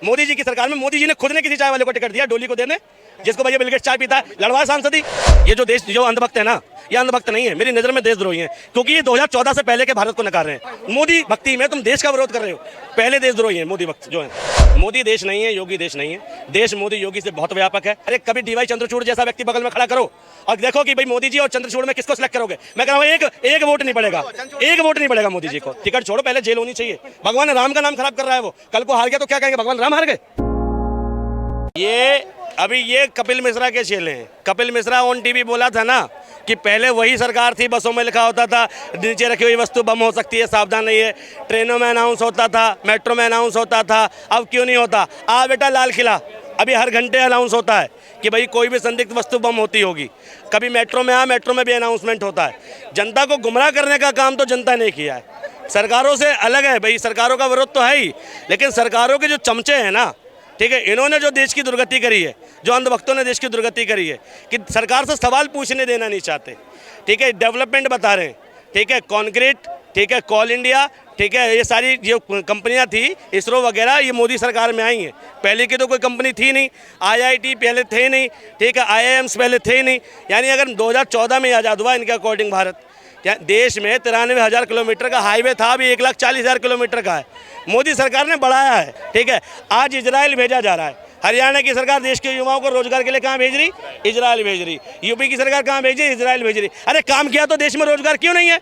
मोदी जी की सरकार में मोदी जी ने खुद ने किसी चाय वाले को टिकट दिया डोली को देने, जिसको भैया बिल गेट्स चाय पीता है, लड़वा सांसदी। ये जो देश जो अंधभक्त है ना, ये अंधभक्त नहीं है, मेरी नज़र में देशद्रोही है, क्योंकि ये 2014 से पहले के भारत को नकार रहे हैं। मोदी भक्ति में तुम देश का विरोध कर रहे हो, पहले देशद्रोही है मोदी भक्त जो है। मोदी देश नहीं है, योगी देश नहीं है, देश मोदी योगी से बहुत व्यापक है। अरे कभी डीवाई चंद्रचूड़ जैसा व्यक्ति बगल में खड़ा करो और देखो कि भाई मोदी जी और चंद्रचूड़ में किसको सिलेक्ट करोगे। मैं कह रहा हूँ एक वोट नहीं पड़ेगा, एक वोट नहीं पड़ेगा मोदी जी को। टिकट छोड़ो, पहले जेल होनी चाहिए। भगवान राम का नाम खराब कर रहा है वो, कल को हार गया तो क्या कहेंगे, भगवान राम हार गए। ये कपिल मिश्रा के चेले हैं। कपिल मिश्रा ऑन टीवी बोला था ना कि पहले वही सरकार थी, बसों में लिखा होता था नीचे रखी हुई वस्तु बम हो सकती है, सावधान रहिए। ट्रेनों में अनाउंस होता था, मेट्रो में अनाउंस होता था, अब क्यों नहीं होता। बेटा लाल किला अभी हर घंटे अनाउंस होता है कि भाई कोई भी संदिग्ध वस्तु बम होती होगी। कभी मेट्रो में मेट्रो में भी अनाउंसमेंट होता है। जनता को गुमराह करने का काम तो जनता ने किया है। सरकारों से अलग है भाई, सरकारों का विरोध तो है ही, लेकिन सरकारों के जो चमचे हैं ना, ठीक है, इन्होंने जो देश की दुर्गति करी है, जो अंधभक्तों ने देश की दुर्गति करी है कि सरकार से सवाल पूछने देना नहीं चाहते। ठीक है, डेवलपमेंट बता रहे हैं, ठीक है, कॉन्क्रीट, ठीक है, कॉल इंडिया, ठीक है, ये सारी जो कंपनियां थी इसरो वगैरह, ये मोदी सरकार में आई हैं। पहले की तो कोई कंपनी थी नहीं, IIT पहले थे नहीं, ठीक है, IIMs पहले थे नहीं। यानी अगर 2014 में आज़ाद हुआ इनके अकॉर्डिंग भारत, देश में 93,000 किलोमीटर का हाईवे था, अभी 1,40,000 किलोमीटर का है। मोदी सरकार ने बढ़ाया है। ठीक है, आज इजराइल भेजा जा रहा है। हरियाणा की सरकार देश के युवाओं को रोजगार के लिए कहाँ भेज रही, इजराइल भेज रही। यूपी की सरकार कहाँ भेज रही, इजराइल भेज रही। अरे काम किया तो देश में रोजगार क्यों नहीं है,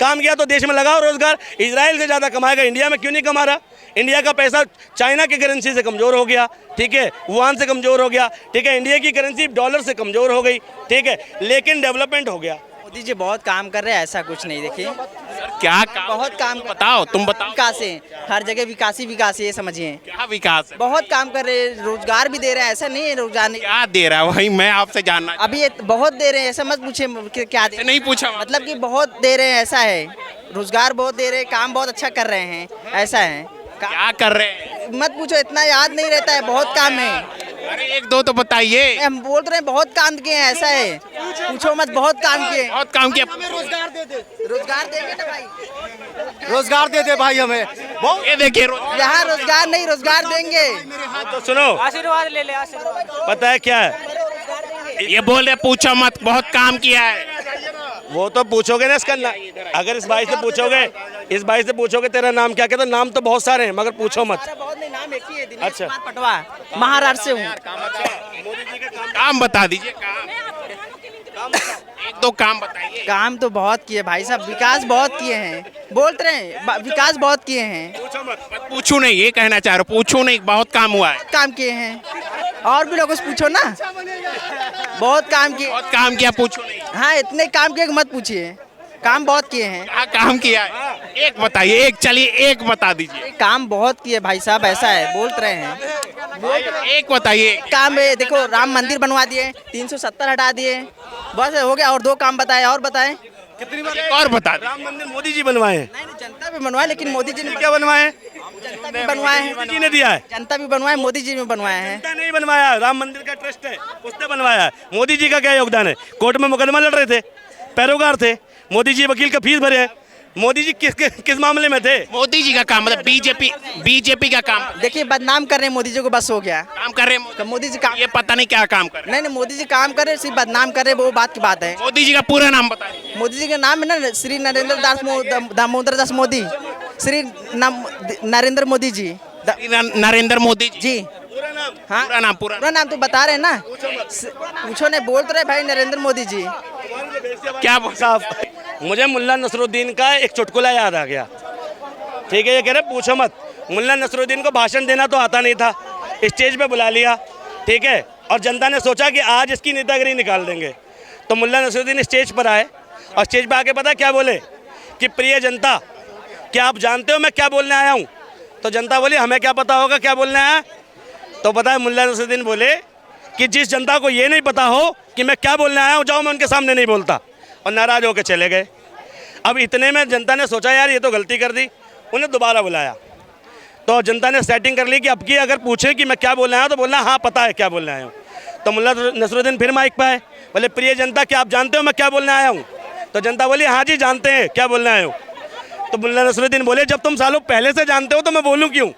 काम किया तो देश में लगाओ रोजगार। इजराइल से ज़्यादा कमाएगा, इंडिया में क्यों नहीं कमा रहा। इंडिया का पैसा चाइना की करेंसी से कमज़ोर हो गया, ठीक है, वुहान से कमज़ोर हो गया, ठीक है, इंडिया की करेंसी डॉलर से कमज़ोर हो गई, ठीक है, लेकिन डेवलपमेंट हो गया। मोदी जी बहुत काम कर रहे हैं, ऐसा कुछ नहीं। देखिए क्या काम, बहुत काम बताओ, तुम बताओ। विकास है, हर जगह विकास ही विकास है, ये समझिए। क्या विकास है, बहुत काम कर रहे हैं, रोजगार भी दे रहे हैं, ऐसा नहीं है रोजगार नहीं। क्या दे रहा है, वही मैं आपसे जानना। अभी ये बहुत दे रहे हैं, ऐसा मत पूछे क्या दे, नहीं पूछा, मतलब कि बहुत दे रहे हैं, ऐसा है। रोजगार बहुत दे रहे हैं, काम बहुत अच्छा कर रहे हैं, ऐसा है। क्या कर रहे हैं, मत पूछो, इतना याद नहीं रहता है, बहुत काम है। अरे एक दो तो बताइए। हम बोल रहे हैं बहुत काम किए हैं, ऐसा है, पूछो मत, बहुत काम किए। बहुत काम किया। रोजगार दे दे, रोजगार देंगे ना भाई, रोजगार दे दे भाई हमें। ये देखिए यहाँ रोजगार नहीं, रोजगार देंगे। तो सुनो, आशीर्वाद ले ले, आशीर्वाद। पता है क्या है, ये बोल रहे पूछो मत, बहुत काम किया है। वो तो पूछोगे ना इसका अगर इस भाई से पूछोगे, इस भाई से पूछोगे तेरा नाम क्या कहता, नाम तो बहुत सारे हैं मगर पूछो मत। बहुत नहीं, नाम एक ही है, दिनेश अच्छा। कुमार पटवा, महाराष्ट्र से हूँ। काम बता दीजिए, काम एक दो काम बताइए। काम तो बहुत किए भाई साहब, विकास बहुत किए हैं, बोलते रहे विकास बहुत किए हैं। पूछू नहीं, ये कहना चाह रहे हो, पूछू नहीं, बहुत काम हुआ है। काम किए हैं, और भी लोगों से पूछो ना, बहुत काम किए। बहुत काम किया, पूछू नहीं। हाँ, इतने काम किए कि मत पूछिए, काम बहुत किए हैं। क्या काम किया है, एक बताइए, एक चलिए एक बता दीजिए। काम बहुत किए भाई साहब, ऐसा है, बोलते रहे हैं। एक बताइए। काम है, देखो राम मंदिर बनवा दिए, 370 हटा दिए, बस हो गया। और दो काम बताए, और बताएं कितनी बार एक और बता दे। राम मंदिर मोदी जी बनवाए हैं, नहीं, जनता भी बनवाए, लेकिन मोदी जी ने क्या बनवाए हैं, जनता भी बनवाए हैं, मोदी जी ने दिया है। जनता भी बनवाए, मोदी जी ने बनवाए हैं। जनता नहीं बनवाया, राम मंदिर का ट्रस्ट है, उसने बनवाया है। मोदी जी का क्या योगदान है, कोर्ट में मुकदमा लड़ रहे थे, पैरोकार थे, मोदी जी वकील का फीस भरे हैं। मोदी जी किस मामले में थे, मोदी जी का काम मतलब बीजेपी का काम देखिए, बदनाम कर रहे हैं मोदी जी को, बस हो गया। काम कर रहे हैं मोदी जी काम, ये पता नहीं क्या काम कर रहे नहीं, मोदी जी काम कर रहे, सिर्फ बदनाम कर रहे, वो बात की बात है। हैं। मोदी जी का पूरा नाम बताइए। मोदी जी का नाम है ना, श्री नरेंद्र दामोदर दास मोदी, श्री नरेंद्र मोदी जी। नरेंद्र मोदी जी। जी हाँ, पूरा नाम पूरा नाम तो बता रहे हैं ना, पूछो नहीं, बोल तो रहे भाई नरेंद्र मोदी जी। क्या साहब, मुझे मुल्ला नसरुद्दीन का एक चुटकुला याद आ गया। ठीक है, ये कह रहे पूछो मत। मुल्ला नसरुद्दीन को भाषण देना तो आता नहीं था, स्टेज पे बुला लिया, ठीक है, और जनता ने सोचा कि आज इसकी नेतागिरी निकाल देंगे। तो मुल्ला नसरुद्दीन स्टेज पर आए और स्टेज पर आके पता क्या बोले कि प्रिय जनता, क्या आप जानते हो मैं क्या बोलने आया हूँ। तो जनता बोली हमें क्या पता होगा क्या बोलने आया। तो पता है मुल्ला नसरुद्दीन बोले कि जिस जनता को ये नहीं पता हो कि मैं क्या बोलने आया हूँ, जाओ मैं उनके सामने नहीं बोलता, और नाराज होकर चले गए। अब इतने में जनता ने सोचा यार ये तो गलती कर दी, उन्हें दोबारा बुलाया। तो जनता ने सेटिंग कर ली कि अब की अगर पूछे कि मैं क्या बोलने आया तो बोलना हाँ पता है क्या बोलने आया हूँ। तो मुल्ला नसरुद्दीन फिर माइक पे आए, बोले प्रिय जनता क्या आप जानते हो मैं क्या बोलने आया हूँ। तो जनता बोली हाँ जी जानते हैं क्या बोलने आए हो। तो मुल्ला नसरुद्दीन बोले जब तुम सालों पहले से जानते हो तो मैं बोलूँ क्यों।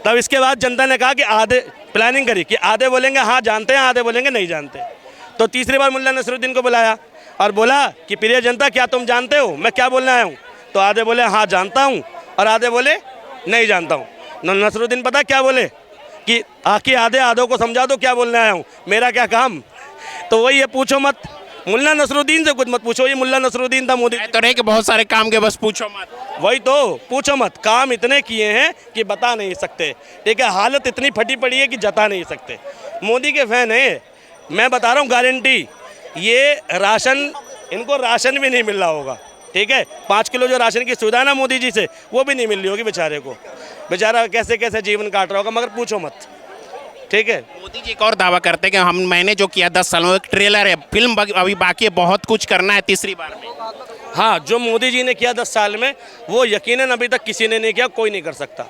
तब इसके बाद जनता ने कहा कि आधे प्लानिंग करी कि आधे बोलेंगे हाँ जानते हैं, आधे बोलेंगे नहीं जानते। तो तीसरी बार मुल्ला नसरुद्दीन को बुलाया और बोला कि प्रिय जनता क्या तुम जानते हो मैं क्या बोलने आया हूँ? तो आधे बोले हाँ जानता हूँ और आधे बोले नहीं जानता हूँ। नसरुद्दीन पता क्या बोले कि आखिर आधे आधों को समझा दो क्या बोलने आया हूँ, मेरा क्या काम। तो वही है, पूछो मत, मुल्ला नसरुद्दीन से कुछ मत पूछो, ये मुल्ला नसरुद्दीन था मोदी। तो रहे कि बहुत सारे काम के, बस पूछो मत। वही तो, पूछो मत, काम इतने किए हैं कि बता नहीं सकते। ठीक है, हालत इतनी फटी पड़ी है कि जता नहीं सकते। मोदी के फैन है, मैं बता रहा हूँ गारंटी, ये राशन, इनको राशन भी नहीं मिल रहा होगा। ठीक है, 5 किलो जो राशन की सुविधा है ना मोदी जी से, वो भी नहीं मिल रही होगी बेचारे को। बेचारा कैसे कैसे जीवन काट रहा होगा, मगर पूछो मत। ठीक है, मोदी जी एक और दावा करते हैं कि मैंने जो किया 10 सालों में, एक ट्रेलर है, फिल्म अभी बाकी है, बहुत कुछ करना है तीसरी बार में। हाँ, जो मोदी जी ने किया 10 साल में वो यकीनन अभी तक किसी ने नहीं किया, कोई नहीं कर सकता।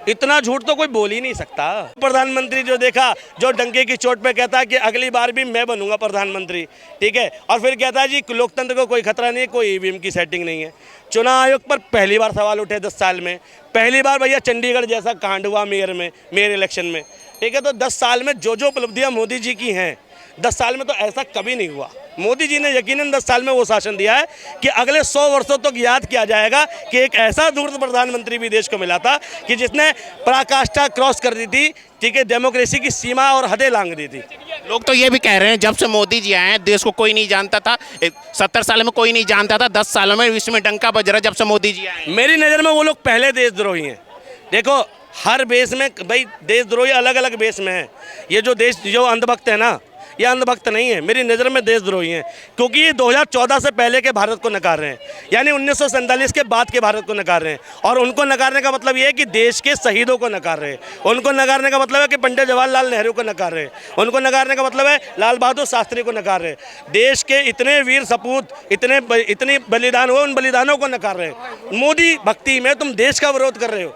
इतना झूठ तो कोई बोल ही नहीं सकता। प्रधानमंत्री जो देखा, जो डंके की चोट पे कहता है कि अगली बार भी मैं बनूंगा प्रधानमंत्री। ठीक है, और फिर कहता है जी लोकतंत्र को कोई खतरा नहीं है, कोई ईवीएम की सेटिंग नहीं है। चुनाव आयोग पर पहली बार सवाल उठे 10 साल में, पहली बार भैया चंडीगढ़ जैसा कांड हुआ मेयर इलेक्शन में। ठीक है, तो 10 साल में जो जो उपलब्धियां मोदी जी की हैं, 10 साल में तो ऐसा कभी नहीं हुआ। मोदी जी ने यकीनन 10 साल में वो शासन दिया है कि अगले 100 वर्षों तक याद किया जाएगा कि एक ऐसा दूरदर्शी प्रधानमंत्री भी देश को मिला था कि जिसने पराकाष्ठा क्रॉस कर दी थी। ठीक है, डेमोक्रेसी की सीमा और हदें लांघ दी थी। लोग तो ये भी कह रहे हैं जब से मोदी जी आए हैं देश को कोई नहीं जानता था, 70 साल में कोई नहीं जानता था, 10 सालों में विश्व में डंका बज रहा जब से मोदी जी आए। मेरी नज़र में वो लोग पहले देशद्रोही हैं। देखो, हर बेस में भाई देशद्रोही अलग अलग बेस में है। ये जो अंधभक्त है ना, ये अंधभक्त नहीं है, मेरी नज़र में देशद्रोही हैं, क्योंकि ये 2014 से पहले के भारत को नकार रहे हैं, यानी 1947 के बाद के भारत को नकार रहे हैं। और उनको नकारने का मतलब ये है कि देश के शहीदों को नकार रहे हैं। उनको नकारने का मतलब है कि पंडित जवाहरलाल नेहरू को नकार रहे हैं। उनको नकारने का मतलब है लाल बहादुर शास्त्री को नकार रहे हैं। देश के इतने वीर सपूत, इतने बलिदान हुए, उन बलिदानों को नकार रहे हैं। मोदी भक्ति में तुम देश का विरोध कर रहे हो,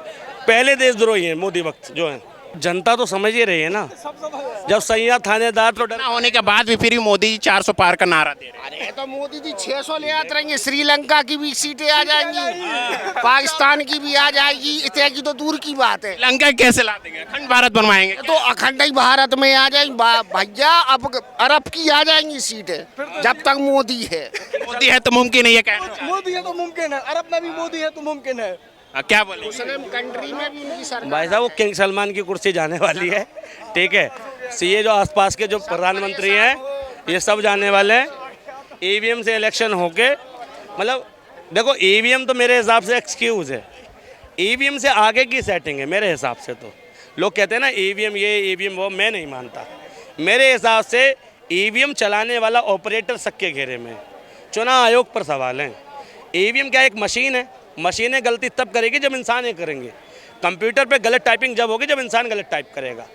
पहले देशद्रोही हैं मोदी भक्त जो हैं। जनता तो समझ ही रही है ना, जब सैया थानेदार तो ना होने के बाद भी फिर भी मोदी जी 400 पार का नारा दे रहे हैं। अरे तो मोदी जी 600 ले आते रहेंगे, श्रीलंका की भी सीटें आ जाएंगी, पाकिस्तान की भी आ जाएगी, इतने की तो दूर की बात है। श्रीलंका कैसे ला देंगे, अखंड भारत बनवाएंगे? तो अखंड ही भारत में आ जाएंगी भैया, अब अरब की आ जाएंगी सीटें जब तक मोदी है। मोदी है तो मुमकिन है, ये कहना मोदी है तो मुमकिन है, अरब में भी मोदी है तो मुमकिन है। क्या बोले? मुस्लिम कंट्री में भी उनकी सरकार भाई साहब, वो किंग सलमान की कुर्सी जाने वाली है। ठीक है, ये जो आसपास के जो प्रधानमंत्री हैं ये सब जाने वाले हैं। ईवीएम से इलेक्शन होके, मतलब देखो, ईवीएम तो मेरे हिसाब से एक्सक्यूज़ है, ईवीएम से आगे की सेटिंग है मेरे हिसाब से। तो लोग कहते हैं ना ईवीएम ये ईवीएम वो, मैं नहीं मानता। मेरे हिसाब से ईवीएम चलाने वाला ऑपरेटर सबके घेरे में। चुनाव आयोग पर सवाल है। ईवीएम क्या एक मशीन है, मशीनें गलती तब करेगी जब इंसान ये करेंगे। कंप्यूटर पे गलत टाइपिंग जब होगी जब इंसान गलत टाइप करेगा।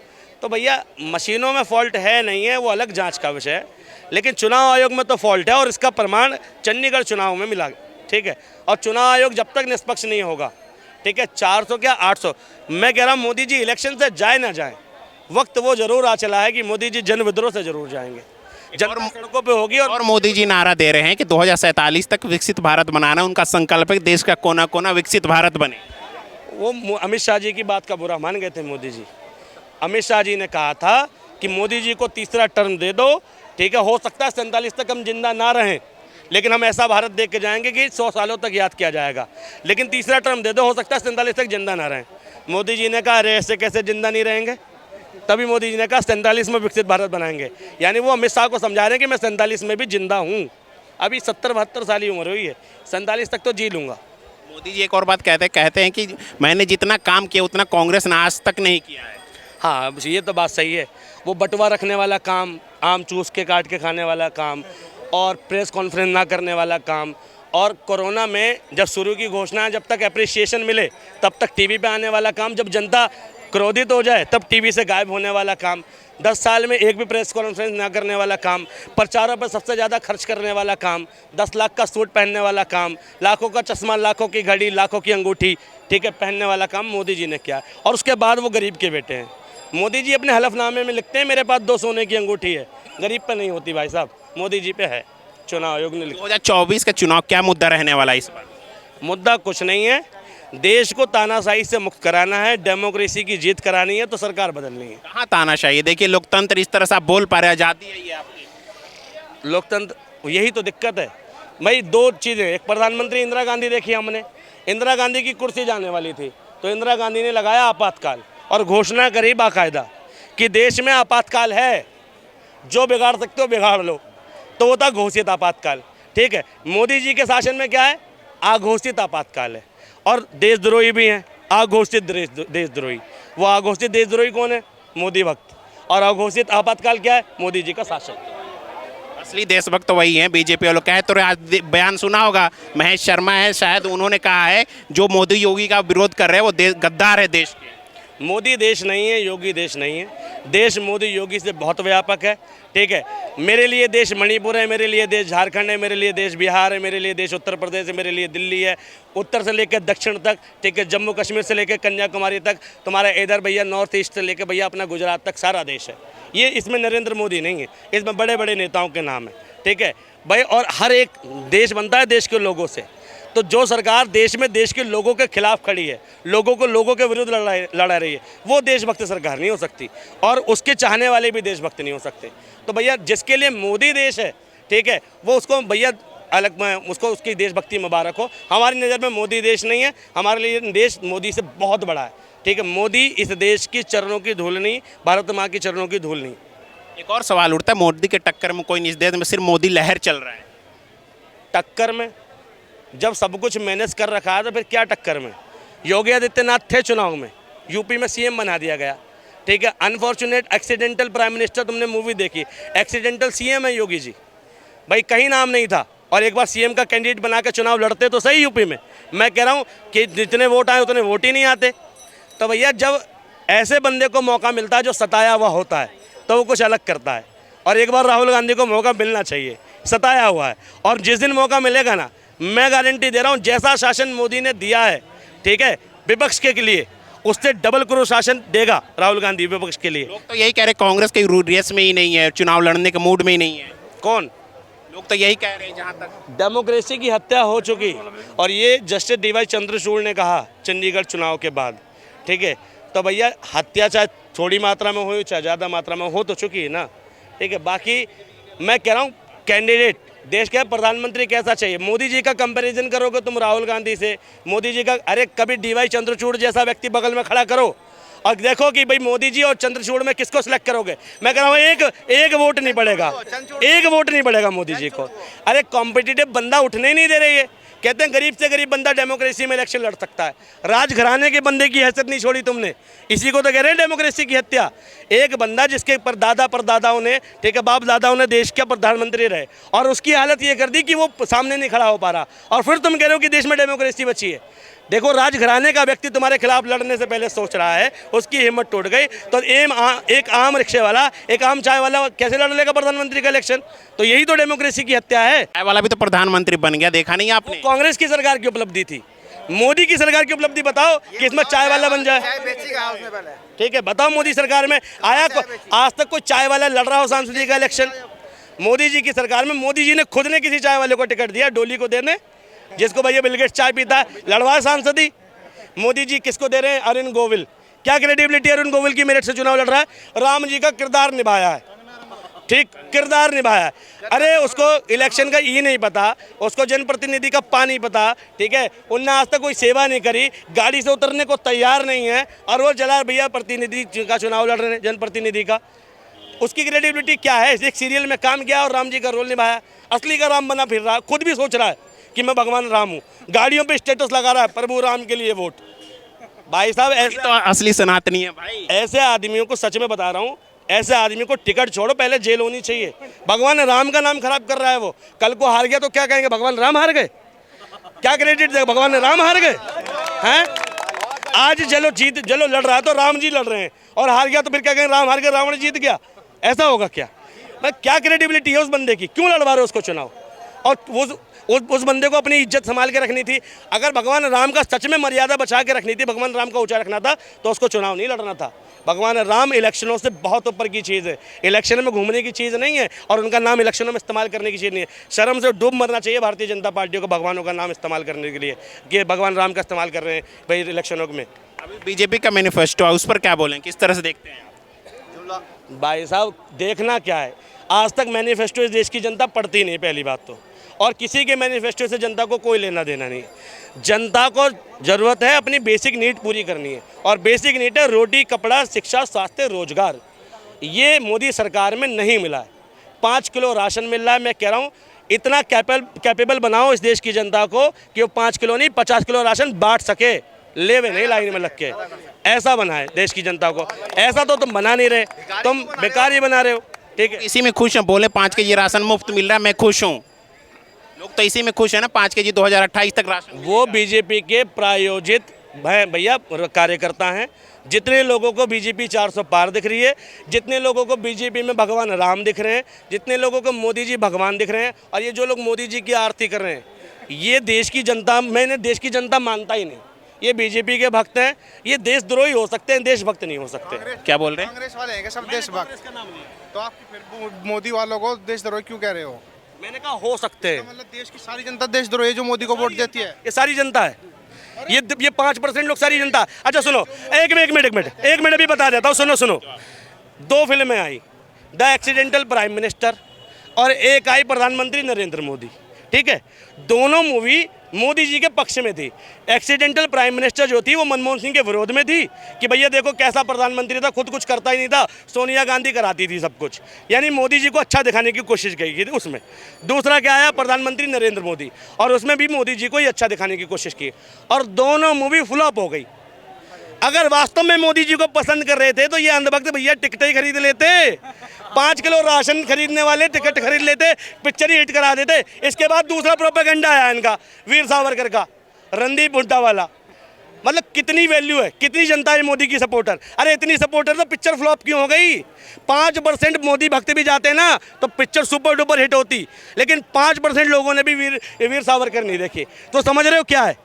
तो भैया मशीनों में फॉल्ट है नहीं है वो अलग जांच का विषय है, लेकिन चुनाव आयोग में तो फॉल्ट है और इसका प्रमाण चंडीगढ़ चुनाव में मिला। ठीक है, और चुनाव आयोग जब तक निष्पक्ष नहीं होगा, ठीक है, 400 क्या 800, मैं कह रहा हूँ मोदी जी इलेक्शन से जाए ना जाए, वक्त वो जरूर आ चला है कि मोदी जी जन विद्रोह से जरूर जाएंगे, जनता सड़कों पे होगी। और मोदी जी नारा दे रहे हैं कि 2047 तक विकसित भारत बनाना उनका संकल्प है, देश का कोना कोना विकसित भारत बने। वो अमित शाह जी की बात का बुरा मान गए थे मोदी जी। अमित शाह जी ने कहा था कि मोदी जी को तीसरा टर्म दे दो। ठीक है, हो सकता है 47 तक हम जिंदा ना रहें, लेकिन हम ऐसा भारत देख के जाएंगे कि 100 सालों तक याद किया जाएगा, लेकिन तीसरा टर्म दे दो, हो सकता है 47 तक जिंदा ना रहें। मोदी जी ने कहा अरे ऐसे कैसे जिंदा नहीं रहेंगे, तभी मोदी जी ने कहा 47 में विकसित भारत बनाएंगे। यानी वो अमित शाह को समझा रहे हैं कि मैं 47 में भी जिंदा हूँ, अभी 70-72 साल ही उम्र हुई है, 47 तक तो जी लूँगा। मोदी जी एक और बात कहते हैं कि मैंने जितना काम किया उतना कांग्रेस ने आज तक नहीं किया है। हाँ, ये तो बात सही है। वो बंटवा रखने वाला काम, आम चूस के काट के खाने वाला काम, और प्रेस कॉन्फ्रेंस ना करने वाला काम, और कोरोना में जब शुरू की घोषणा, जब तक अप्रिसिएशन मिले तब तक टीवी पे आने वाला काम, जब जनता क्रोधित हो जाए तब टीवी से गायब होने वाला काम, 10 साल में एक भी प्रेस कॉन्फ्रेंस ना करने वाला काम, प्रचारों पर सबसे ज़्यादा खर्च करने वाला काम, 10 लाख का सूट पहनने वाला काम, लाखों का चश्मा, लाखों की घड़ी, लाखों की अंगूठी, ठीक है, पहनने वाला काम मोदी जी ने किया। और उसके बाद वो गरीब के बेटे हैं। मोदी जी अपने हलफनामे में लिखते हैं मेरे पास 2 सोने की अंगूठी है, गरीब पे नहीं होती भाई साहब, मोदी जी पे है। चुनाव आयोग ने लिखा। 2024 का चुनाव क्या मुद्दा रहने वाला है इस बार? मुद्दा कुछ नहीं है, देश को तानाशाही से मुक्त कराना है, डेमोक्रेसी की जीत करानी है, तो सरकार बदलनी है। कहाँ तानाशाही है? देखिए लोकतंत्र इस तरह से आप बोल पा रहे हैं, आज़ादी है ये आपकी। लोकतंत्र, यही तो दिक्कत है भाई। दो चीज़ें, एक प्रधानमंत्री इंदिरा गांधी देखी हमने, इंदिरा गांधी की कुर्सी जाने वाली थी तो इंदिरा गांधी ने लगाया आपातकाल और घोषणा करी बाकायदा कि देश में आपातकाल है, जो बिगाड़ सकते हो बिगाड़ लो, तो वो था घोषित आपातकाल। ठीक है, मोदी जी के शासन में क्या है? अघोषित आपातकाल है और देशद्रोही भी हैं, अघोषित देशद्रोही। वो अघोषित देशद्रोही कौन है? मोदी भक्त। और अघोषित आपातकाल क्या है? मोदी जी का शासन। असली देशभक्त तो वही हैं, बीजेपी वालों। कहे तो आज बयान सुना होगा, महेश शर्मा है शायद, उन्होंने कहा है जो मोदी योगी का विरोध कर रहे हैं वो गद्दार है देश के। मोदी देश नहीं है, योगी देश नहीं है। देश मोदी योगी से बहुत व्यापक है। ठीक है, मेरे लिए देश मणिपुर है, मेरे लिए देश झारखंड है, मेरे लिए देश बिहार है, मेरे लिए देश उत्तर प्रदेश है, मेरे लिए दिल्ली है, उत्तर से लेकर दक्षिण तक। ठीक है, जम्मू कश्मीर से लेकर कन्याकुमारी तक, तुम्हारा इधर भैया नॉर्थ ईस्ट से लेकर भैया अपना गुजरात तक सारा देश है। ये इसमें नरेंद्र मोदी नहीं है, इसमें बड़े बड़े नेताओं के नाम है। ठीक है भाई, और हर एक देश बनता है देश के लोगों से। तो जो सरकार देश में देश के लोगों के खिलाफ खड़ी है, लोगों को लोगों के विरुद्ध लड़ा रही है, वो देशभक्त सरकार नहीं हो सकती, और उसके चाहने वाले भी देशभक्त नहीं हो सकते। तो भैया जिसके लिए मोदी देश है, ठीक है, वो उसको भैया अलग में उसको उसकी देशभक्ति मुबारक हो। हमारी नज़र में मोदी देश नहीं है, हमारे लिए देश मोदी से बहुत बड़ा है। ठीक है, मोदी इस देश की चरणों की धूल नहीं, भारत माँ की चरणों की धूल नहीं। एक और सवाल उठता है, मोदी के टक्कर में कोई नहीं, इस देश में सिर्फ मोदी लहर चल रहा है। टक्कर में जब सब कुछ मैनेज कर रखा है तो फिर क्या टक्कर में? योगी आदित्यनाथ थे चुनाव में, यूपी में सीएम बना दिया गया। ठीक है, अनफॉर्चुनेट एक्सीडेंटल प्राइम मिनिस्टर, तुमने मूवी देखी, एक्सीडेंटल सीएम है योगी जी भाई, कहीं नाम नहीं था, और एक बार सीएम का कैंडिडेट बना के चुनाव लड़ते तो सही यूपी में। मैं कह रहा हूँ कि जितने वोट आए उतने वोट ही नहीं आते। तो भैया जब ऐसे बंदे को मौका मिलता है जो सताया हुआ होता है, तो वो कुछ अलग करता है। और एक बार राहुल गांधी को मौका मिलना चाहिए, सताया हुआ है, और जिस दिन मौका मिलेगा ना, मैं गारंटी दे रहा हूँ जैसा शासन मोदी ने दिया है, ठीक है, विपक्ष के लिए, उससे डबल करो शासन देगा राहुल गांधी विपक्ष के लिए। लोग तो यही कह रहे कांग्रेस के रेस में ही नहीं है, चुनाव लड़ने के मूड में ही नहीं है। कौन? लोग तो यही कह रहे हैं। जहाँ तक डेमोक्रेसी की हत्या हो चुकी, और ये जस्टिस डी वाई चंद्रचूड़ ने कहा चंडीगढ़ चुनाव के बाद। ठीक है, तो भैया हत्या चाहे थोड़ी मात्रा में हो चाहे ज़्यादा मात्रा में हो तो चुकी है ना। ठीक है, बाकी मैं कह रहा हूँ कैंडिडेट देश का प्रधानमंत्री कैसा चाहिए। मोदी जी का कंपैरिजन करोगे तुम राहुल गांधी से, मोदी जी का, अरे कभी डी वाई चंद्रचूड़ जैसा व्यक्ति बगल में खड़ा करो और देखो कि भाई मोदी जी और चंद्रचूड़ में किसको सिलेक्ट करोगे। मैं कह रहा हूँ एक वोट नहीं पड़ेगा, एक वोट नहीं पड़ेगा मोदी जी को। अरे कॉम्पिटिटिव बंदा उठने ही नहीं दे रही है। कहते हैं गरीब से गरीब बंदा डेमोक्रेसी में इलेक्शन लड़ सकता है, राजघराने के बंदे की हैसियत नहीं छोड़ी तुमने, इसी को तो कह रहे हैं डेमोक्रेसी की हत्या। एक बंदा जिसके परदादाओं ने, ठीक है, बाप दादाओं ने देश के प्रधानमंत्री रहे, और उसकी हालत ये कर दी कि वो सामने नहीं खड़ा हो पा रहा, और फिर तुम कह रहे हो कि देश में डेमोक्रेसी बची है। देखो, राजघराने का व्यक्ति तुम्हारे खिलाफ लड़ने से पहले सोच रहा है, उसकी हिम्मत टूट गई, तो एक आम रिक्शे वाला, एक आम चाय वाला कैसे लड़ लेगा प्रधानमंत्री का इलेक्शन? तो यही तो डेमोक्रेसी की हत्या है। चाय वाला भी तो प्रधानमंत्री बन गया, देखा नहीं आपने? कांग्रेस की सरकार की उपलब्धि थी, मोदी की सरकार की उपलब्धि बताओ कि इसमें चाय वाला बन जाए। ठीक है, बताओ मोदी सरकार में आया आज तक कोई चाय वाला लड़ रहा हो सांसद का इलेक्शन? मोदी जी की सरकार में मोदी जी ने खुद ने किसी चाय वाले को टिकट दिया, डोली को देने, जिसको भैया बिल गेट्स चाय पीता है, लड़वा सांसदी। मोदी जी किसको दे रहे हैं? अरुण गोविल। क्या क्रेडिबिलिटी अरुण गोविल की मेरिट से चुनाव लड़ रहा है? राम जी का किरदार निभाया है, ठीक, किरदार निभाया है। अरे उसको इलेक्शन का ये नहीं पता, उसको जनप्रतिनिधि का पा नहीं पता। ठीक है, उनने आज तक कोई सेवा नहीं करी, गाड़ी से उतरने को तैयार नहीं है, और वो जला भैया प्रतिनिधि का चुनाव लड़ रहे हैं, जनप्रतिनिधि का। उसकी क्रेडिबिलिटी क्या है? एक सीरियल में काम किया और राम जी का रोल निभाया, असली का राम बना फिर रहा, खुद भी सोच रहा है कि मैं भगवान राम हूँ, गाड़ियों पे स्टेटस लगा रहा है, प्रभु राम के लिए वोट। भाई साहब ऐसे तो असली सनातनी है भाई। ऐसे आदमियों को सच में बता रहा हूँ, ऐसे आदमी को टिकट छोड़ो, पहले जेल होनी चाहिए। भगवान राम का नाम खराब कर रहा है वो, कल को हार गया तो क्या कहेंगे? भगवान राम हार गए? क्या क्रेडिट देगा? भगवान राम हार गए हैं? आज चलो लड़ रहा है तो राम जी लड़ रहे हैं, और हार गया तो फिर क्या कहेंगे? राम हार गया, रावण जीत गया। ऐसा होगा क्या? भाई क्या क्रेडिबिलिटी है उस बंदे की? क्यों लड़वा रहे हो उसको चुनाव? और वो उस बंदे को अपनी इज्जत संभाल के रखनी थी। अगर भगवान राम का सच में मर्यादा बचा के रखनी थी, भगवान राम का ऊंचा रखना था, तो उसको चुनाव नहीं लड़ना था। भगवान राम इलेक्शनों से बहुत ऊपर की चीज़ है, इलेक्शन में घूमने की चीज़ नहीं है, और उनका नाम इलेक्शनों में इस्तेमाल करने की चीज़ नहीं है। शर्म से डूब मरना चाहिए भारतीय जनता पार्टी को भगवानों का नाम इस्तेमाल करने के लिए, कि भगवान राम का इस्तेमाल कर रहे हैं भाई इलेक्शनों में। अभी बीजेपी का मैनिफेस्टो है, उस पर क्या बोलें, किस तरह से देखते हैं? भाई साहब देखना क्या है, आज तक मैनिफेस्टो इस देश की जनता पढ़ती नहीं, पहली बात तो, और किसी के मैनिफेस्टो से जनता को कोई लेना देना नहीं। जनता को ज़रूरत है अपनी बेसिक नीड पूरी करनी है, और बेसिक नीड है रोटी, कपड़ा, शिक्षा, स्वास्थ्य, रोजगार। ये मोदी सरकार में नहीं मिला है। 5 किलो राशन मिल रहा है। मैं कह रहा हूँ इतना कैपेबल बनाओ इस देश की जनता को कि वो 5 किलो नहीं 50 किलो राशन बांट सके, लेवे नहीं लाइन में लग के, ऐसा बनाए देश की जनता को। ऐसा तो तुम बना नहीं रहे, तुम बेकार ही बना रहे हो। ठीक है, इसी में खुश हैं, बोले 5 केजी राशन मुफ्त मिल रहा है, मैं खुश हूँ। लोग तो इसी में खुश है ना, 5 केजी 2028 तक राशन। वो बीजेपी के प्रायोजित भैया कार्यकर्ता हैं। जितने लोगों को बीजेपी 400 पार दिख रही है, जितने लोगों को बीजेपी में भगवान राम दिख रहे हैं, जितने लोगों को मोदी जी भगवान दिख रहे हैं, और ये जो लोग मोदी जी की आरती कर रहे हैं, ये देश की जनता, मैंने देश की जनता मानता ही नहीं। ये बीजेपी के भक्त हैं, ये देशद्रोही हो सकते हैं, देशभक्त नहीं हो सकते। क्या बोल रहे हैं? कांग्रेस वाले हैं क्या सब देशभक्त? तो आप फिर मोदी वालों को देशद्रोही क्यों कह रहे हो? मैंने कहा हो सकते हैं। मतलब देश की सारी जनता देशद्रोही है जो मोदी को वोट देती है। ये सारी जनता है, ये 5% लोग सारी जनता। अच्छा सुनो, एक मिनट अभी बता देता हूँ, सुनो। 2 फिल्में आई, द एक्सीडेंटल प्राइम मिनिस्टर और एक आई प्रधानमंत्री नरेंद्र मोदी। ठीक है, दोनों मूवी मोदी जी के पक्ष में थी। एक्सीडेंटल प्राइम मिनिस्टर जो थी वो मनमोहन सिंह के विरोध में थी कि भैया देखो कैसा प्रधानमंत्री था, खुद कुछ करता ही नहीं था, सोनिया गांधी कराती थी सब कुछ, यानी मोदी जी को अच्छा दिखाने की कोशिश की थी उसमें। दूसरा क्या आया, प्रधानमंत्री नरेंद्र मोदी, और उसमें भी मोदी जी को ही अच्छा दिखाने की कोशिश की, और दोनों मूवी फ्लॉप हो गई। अगर वास्तव में मोदी जी को पसंद कर रहे थे तो ये अंधभक्त भैया टिकट ही खरीद लेते, 5 किलो राशन खरीदने वाले टिकट खरीद लेते, पिक्चर ही हिट करा देते। इसके बाद दूसरा प्रोपेगेंडा आया इनका, वीर सावरकर का, रणदीप हुड्डा वाला। मतलब कितनी वैल्यू है, कितनी जनता है मोदी की सपोर्टर। अरे इतनी सपोर्टर तो पिक्चर फ्लॉप क्यों हो गई? 5% मोदी भक्त भी जाते ना तो पिक्चर सुपर डुपर हिट होती, लेकिन 5% लोगों ने भी वीर सावरकर नहीं देखी। तो समझ रहे हो क्या है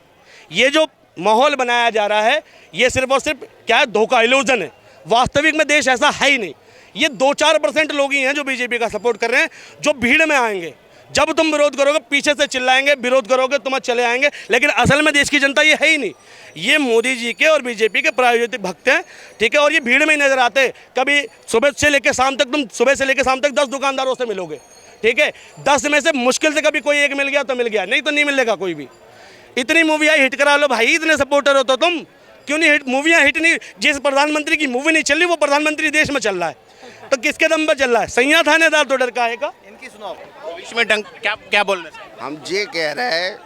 ये जो माहौल बनाया जा रहा है, ये सिर्फ और सिर्फ क्या है, धोखा, इल्यूजन है। वास्तविक में देश ऐसा है ही नहीं। ये 2-4% लोग ही हैं जो बीजेपी का सपोर्ट कर रहे हैं, जो भीड़ में आएंगे। जब तुम विरोध करोगे पीछे से चिल्लाएंगे, विरोध करोगे तुम चले आएंगे, लेकिन असल में देश की जनता ये है ही नहीं। ये मोदी जी के और बीजेपी के प्रायोजित भक्त हैं। ठीक है, और ये भीड़ में ही नजर आते। कभी सुबह से लेकर शाम तक, तुम सुबह से लेकर शाम तक 10 दुकानदारों से मिलोगे। ठीक है, 10 में से मुश्किल से कभी कोई एक मिल गया तो मिल गया, नहीं तो नहीं मिलेगा कोई भी। इतनी मूवियाँ हिट करा लो भाई, इतने सपोर्टर हो तो तुम क्यों नहीं हिट, मूवियाँ हिट नहीं। जिस प्रधानमंत्री की मूवी नहीं चल रही वो प्रधानमंत्री देश में चल रहा है, तो किसके दम पर चल रहा है? सैया थानेदार तो डर का है का? इनकी सुनाओ बीच में क्या बोल रहे हैं? हम ये कह रहे हैं,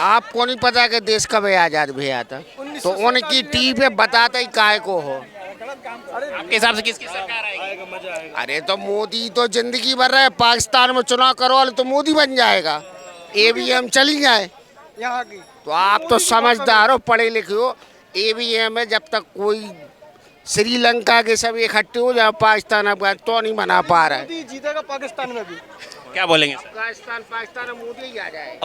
आपको नहीं पता कि देश कब आज़ाद भैया था, तो उनकी टीवी पे बताते ही काय को हो। आपके हिसाब से किसकी सरकार आएगी? अरे तो मोदी तो जिंदगी भर रहे, पाकिस्तान में चुनाव करवा तो मोदी बन जाएगा, ईवीएम चली जाए यहाँ की। तो आप तो समझदार हो, पढ़े लिखे हो। ईवीएम में जब तक कोई श्रीलंका के सब इकट्ठे हो जाए, पाकिस्तान अफगान तो नहीं बना पा रहा है। मोदी जीतेगा पाकिस्तान में भी। क्या बोलेंगे सर? पाकिस्तान में मोदी ही आ जाए।